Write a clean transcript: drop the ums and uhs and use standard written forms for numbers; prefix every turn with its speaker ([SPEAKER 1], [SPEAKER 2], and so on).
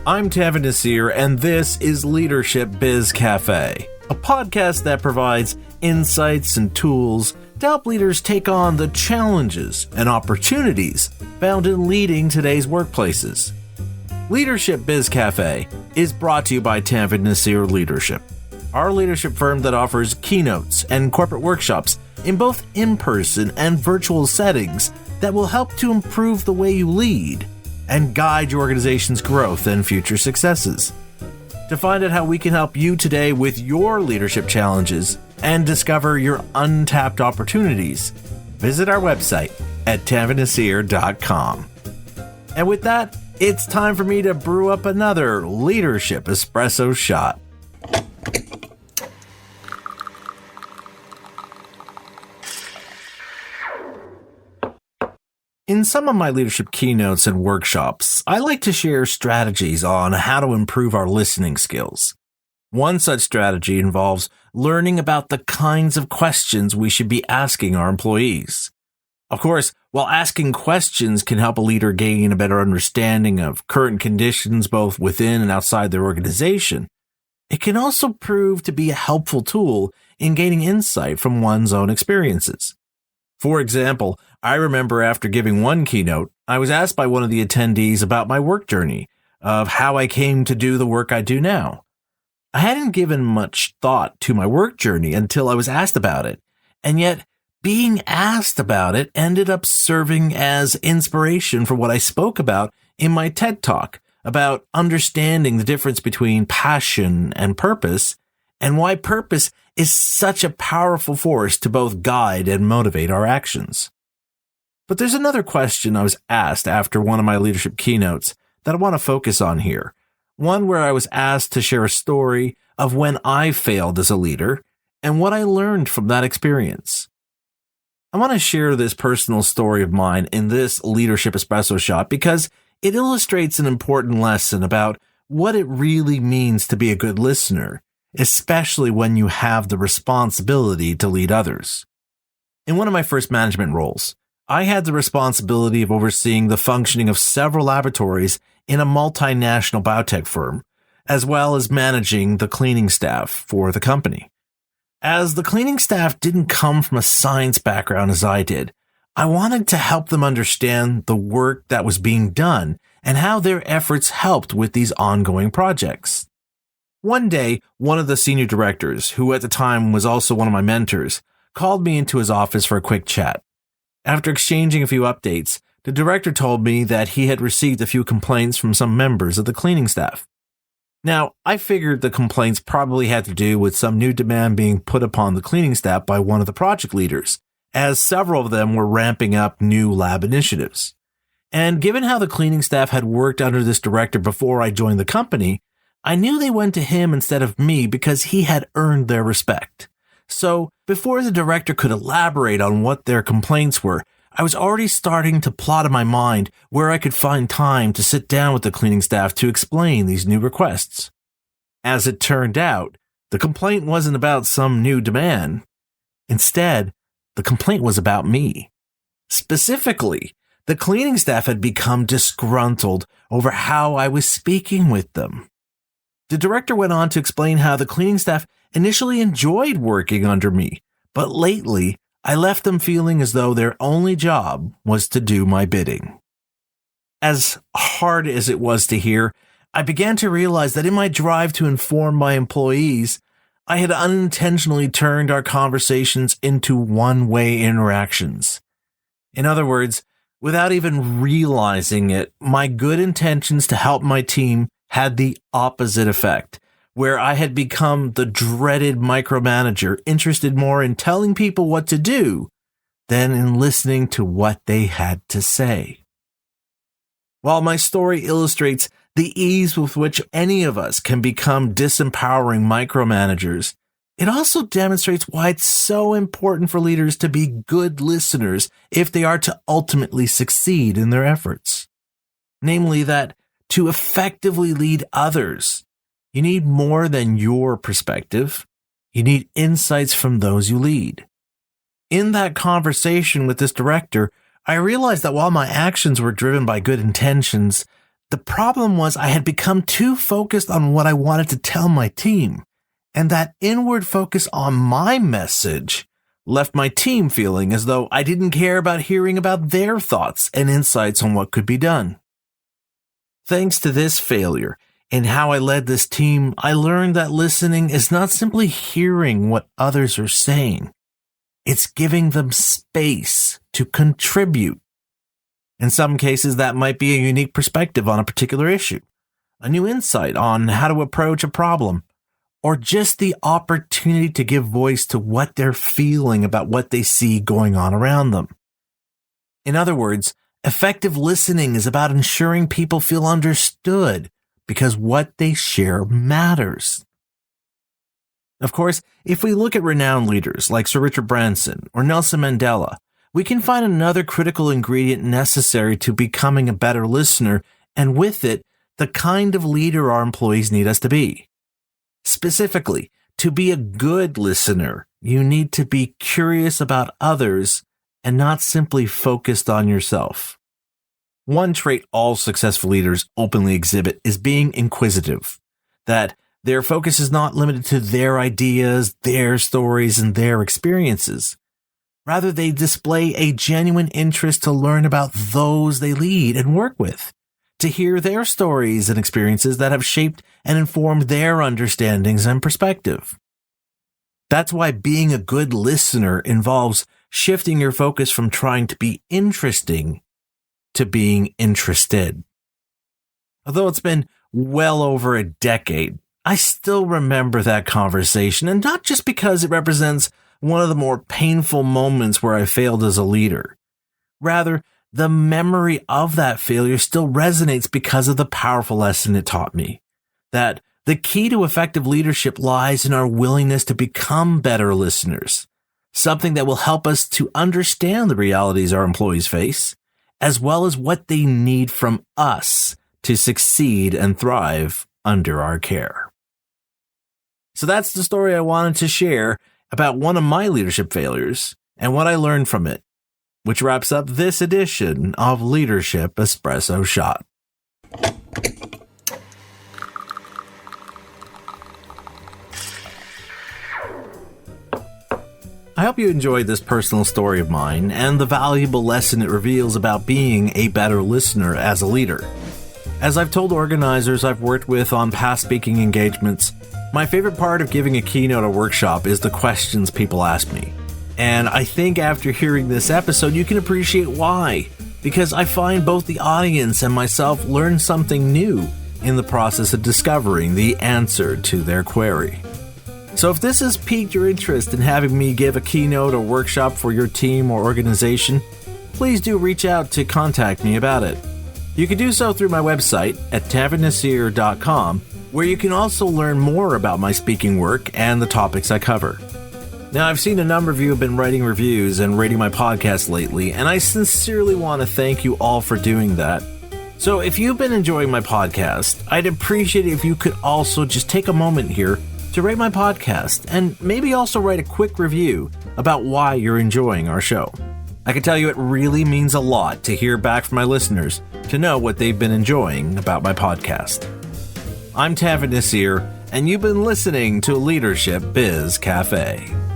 [SPEAKER 1] I'm Tavan Nasir, and this is Leadership Biz Cafe, a podcast that provides insights and tools to help leaders take on the challenges and opportunities found in leading today's workplaces. Leadership Biz Cafe is brought to you by Tavan Nasir Leadership, our leadership firm that offers keynotes and corporate workshops in both in-person and virtual settings that will help to improve the way you lead and guide your organization's growth and future successes. To find out how we can help you today with your leadership challenges and discover your untapped opportunities, visit our website at tavanasir.com. And with that, it's time for me to brew up another Leadership Espresso shot. In some of my leadership keynotes and workshops, I like to share strategies on how to improve our listening skills. One such strategy involves learning about the kinds of questions we should be asking our employees. Of course, while asking questions can help a leader gain a better understanding of current conditions both within and outside their organization, it can also prove to be a helpful tool in gaining insight from one's own experiences. For example, I remember after giving one keynote, I was asked by one of the attendees about my work journey, of how I came to do the work I do now. I hadn't given much thought to my work journey until I was asked about it, and yet being asked about it ended up serving as inspiration for what I spoke about in my TED Talk about understanding the difference between passion and purpose, and why purpose is such a powerful force to both guide and motivate our actions. But there's another question I was asked after one of my leadership keynotes that I want to focus on here. One where I was asked to share a story of when I failed as a leader and what I learned from that experience. I want to share this personal story of mine in this Leadership Espresso shot because it illustrates an important lesson about what it really means to be a good listener, especially when you have the responsibility to lead others. In one of my first management roles, I had the responsibility of overseeing the functioning of several laboratories in a multinational biotech firm, as well as managing the cleaning staff for the company. As the cleaning staff didn't come from a science background as I did, I wanted to help them understand the work that was being done and how their efforts helped with these ongoing projects. One day, one of the senior directors, who at the time was also one of my mentors, called me into his office for a quick chat. After exchanging a few updates, the director told me that he had received a few complaints from some members of the cleaning staff. Now, I figured the complaints probably had to do with some new demand being put upon the cleaning staff by one of the project leaders, as several of them were ramping up new lab initiatives. And given how the cleaning staff had worked under this director before I joined the company, I knew they went to him instead of me because he had earned their respect. So, before the director could elaborate on what their complaints were, I was already starting to plot in my mind where I could find time to sit down with the cleaning staff to explain these new requests. As it turned out, the complaint wasn't about some new demand. Instead, the complaint was about me. Specifically, the cleaning staff had become disgruntled over how I was speaking with them. The director went on to explain how the cleaning staff initially enjoyed working under me, but lately I left them feeling as though their only job was to do my bidding. As hard as it was to hear, I began to realize that in my drive to inform my employees, I had unintentionally turned our conversations into one-way interactions. In other words, without even realizing it, my good intentions to help my team had the opposite effect, where I had become the dreaded micromanager interested more in telling people what to do than in listening to what they had to say. While my story illustrates the ease with which any of us can become disempowering micromanagers, it also demonstrates why it's so important for leaders to be good listeners if they are to ultimately succeed in their efforts. Namely that to effectively lead others, you need more than your perspective. You need insights from those you lead. In that conversation with this director, I realized that while my actions were driven by good intentions, The problem was I had become too focused on what I wanted to tell my team, and that inward focus on my message left my team feeling as though I didn't care about hearing about their thoughts and insights on what could be done. Thanks to this failure in how I led this team, I learned that listening is not simply hearing what others are saying. It's giving them space to contribute. In some cases, that might be a unique perspective on a particular issue, a new insight on how to approach a problem, or just the opportunity to give voice to what they're feeling about what they see going on around them. In other words, effective listening is about ensuring people feel understood because what they share matters. Of course, if we look at renowned leaders like Sir Richard Branson or Nelson Mandela, we can find another critical ingredient necessary to becoming a better listener, and with it, the kind of leader our employees need us to be. Specifically, to be a good listener, you need to be curious about others and not simply focused on yourself. One trait all successful leaders openly exhibit is being inquisitive, that their focus is not limited to their ideas, their stories, and their experiences. Rather, they display a genuine interest to learn about those they lead and work with, to hear their stories and experiences that have shaped and informed their understandings and perspective. That's why being a good listener involves shifting your focus from trying to be interesting to being interested. Although it's been well over a decade, I still remember that conversation, and not just because it represents one of the more painful moments where I failed as a leader. Rather, the memory of that failure still resonates because of the powerful lesson it taught me, that the key to effective leadership lies in our willingness to become better listeners, something that will help us to understand the realities our employees face, as well as what they need from us to succeed and thrive under our care. So that's the story I wanted to share about one of my leadership failures and what I learned from it, which wraps up this edition of Leadership Espresso Shot. I hope you enjoyed this personal story of mine and the valuable lesson it reveals about being a better listener as a leader. As I've told organizers I've worked with on past speaking engagements, my favorite part of giving a keynote or workshop is the questions people ask me. And I think after hearing this episode, you can appreciate why, because I find both the audience and myself learn something new in the process of discovering the answer to their query. So if this has piqued your interest in having me give a keynote or workshop for your team or organization, please do reach out to contact me about it. You can do so through my website at tavinasir.com, where you can also learn more about my speaking work and the topics I cover. Now, I've seen a number of you have been writing reviews and rating my podcast lately, and I sincerely want to thank you all for doing that. So if you've been enjoying my podcast, I'd appreciate it if you could also just take a moment here to rate my podcast and maybe also write a quick review about why you're enjoying our show. I can tell you it really means a lot to hear back from my listeners to know what they've been enjoying about my podcast. I'm Tavin Nasir, and you've been listening to Leadership Biz Cafe.